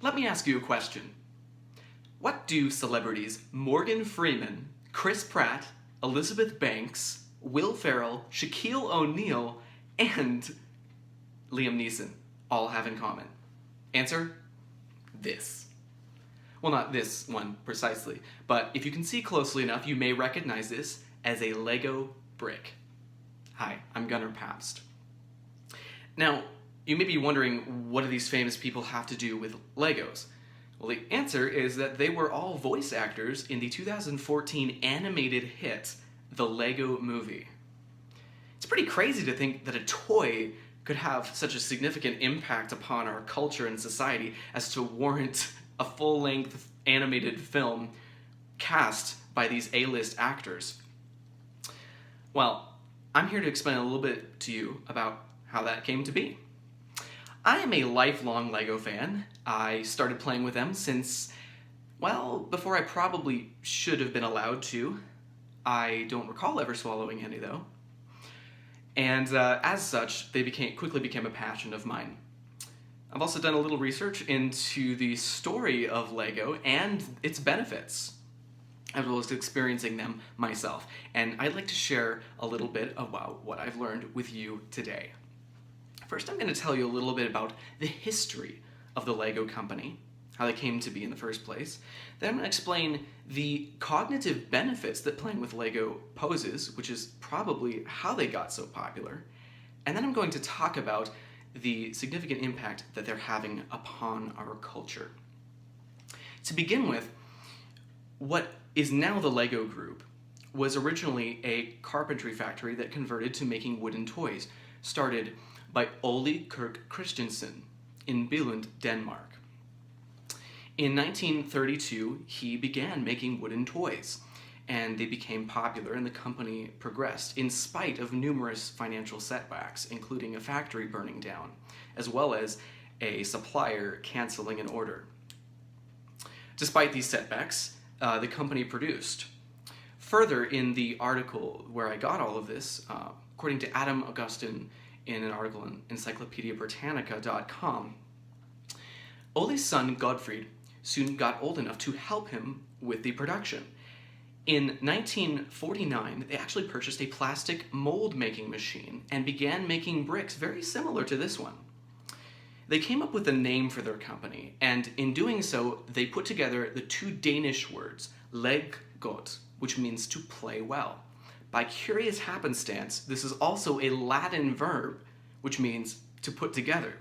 Let me ask you a question. What do celebrities Morgan Freeman, Chris Pratt, Elizabeth Banks, Will Ferrell, Shaquille O'Neal, and Liam Neeson all have in common? Answer: this. Well, not this one precisely, but if you can see closely enough, you may recognize this as a Lego brick. Hi, I'm Gunnar Pabst. Now, you may be wondering, what do these famous people have to do with Legos? Well, the answer is that they were all voice actors in the 2014 animated hit, The Lego Movie. It's pretty crazy to think that a toy could have such a significant impact upon our culture and society as to warrant a full-length animated film cast by these A-list actors. Well, I'm here to explain a little bit to you about how that came to be. I am a lifelong Lego fan. I started playing with them since, well, before I probably should have been allowed to. I don't recall ever swallowing any, though. And as such, they quickly became a passion of mine. I've also done a little research into the story of Lego and its benefits, as well as experiencing them myself. And I'd like to share a little bit about what I've learned with you today. First, I'm going to tell you a little bit about the history of the Lego company, how they came to be in the first place. Then I'm going to explain the cognitive benefits that playing with Lego poses, which is probably how they got so popular. And then I'm going to talk about the significant impact that they're having upon our culture. To begin with, what is now the Lego Group was originally a carpentry factory that converted to making wooden toys, started by Ole Kirk Christensen in Billund, Denmark. In 1932, he began making wooden toys, and they became popular, and the company progressed in spite of numerous financial setbacks, including a factory burning down, as well as a supplier canceling an order. Despite these setbacks, the company produced. Further, in the article where I got all of this, according to Adam Augustin in an article in encyclopediabritannica.com, Ole's son Gottfried soon got old enough to help him with the production. In 1949, they actually purchased a plastic mold-making machine and began making bricks very similar to this one. They came up with a name for their company, and in doing so, they put together the two Danish words, leg godt, which means to play well. By curious happenstance, this is also a Latin verb, which means to put together.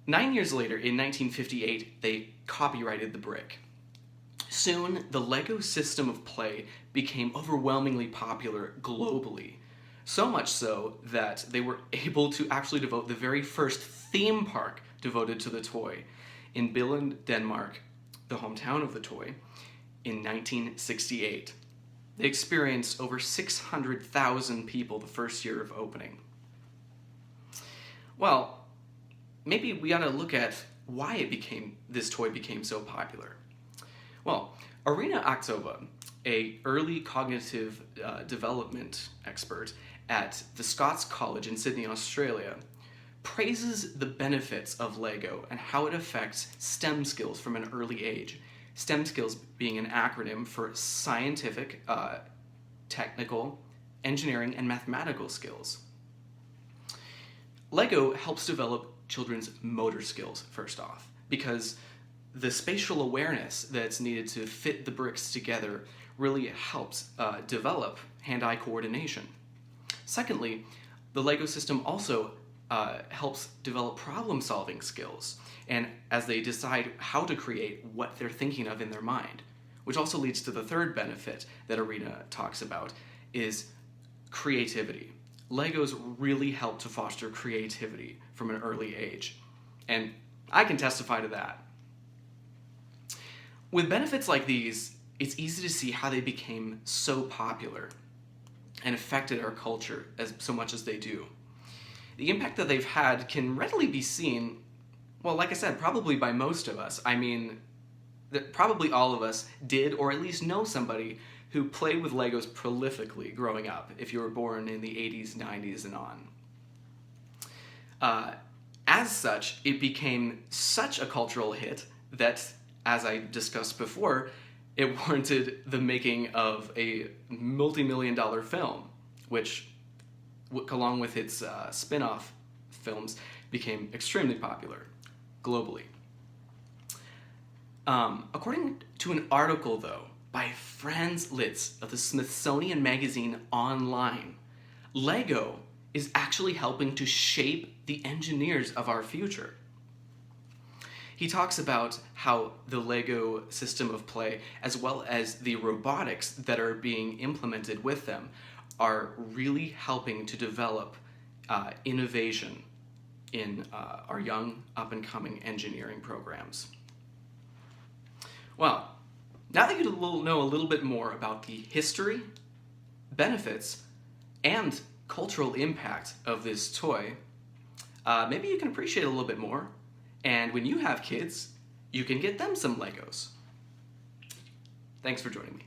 9 years later, in 1958, they copyrighted the brick. Soon, the Lego system of play became overwhelmingly popular globally, so much so that they were able to actually devote the very first theme park devoted to the toy in Billund, Denmark, the hometown of the toy, in 1968. They experienced over 600,000 people the first year of opening. Well, maybe we ought to look at why this toy became so popular. Well, Arina Aksova, an early cognitive development expert at the Scots College in Sydney, Australia, praises the benefits of Lego and how it affects STEM skills from an early age. STEM skills being an acronym for scientific, technical, engineering, and mathematical skills. Lego helps develop children's motor skills, first off, because the spatial awareness that's needed to fit the bricks together really helps develop hand-eye coordination. Secondly, the Lego system also helps develop problem-solving skills, and as they decide how to create what they're thinking of in their mind, which also leads to the third benefit that Arina talks about, is creativity. Legos really help to foster creativity from an early age, and I can testify to that. With benefits like these, it's easy to see how they became so popular and affected our culture so much as they do. The impact that they've had can readily be seen, well, like I said, probably by most of us. I mean, probably all of us did, or at least know somebody who played with Legos prolifically growing up, if you were born in the 80s, 90s, and on. As such, it became such a cultural hit that, as I discussed before, it warranted the making of a multi-million-dollar film, which, along with its spin-off films, became extremely popular globally. According to an article, though, by Franz Litz of the Smithsonian Magazine Online, Lego is actually helping to shape the engineers of our future. He talks about how the Lego system of play, as well as the robotics that are being implemented with them, are really helping to develop innovation in our young, up-and-coming engineering programs. Well, now that you know a little bit more about the history, benefits, and cultural impact of this toy, maybe you can appreciate it a little bit more, and when you have kids, you can get them some Legos. Thanks for joining me.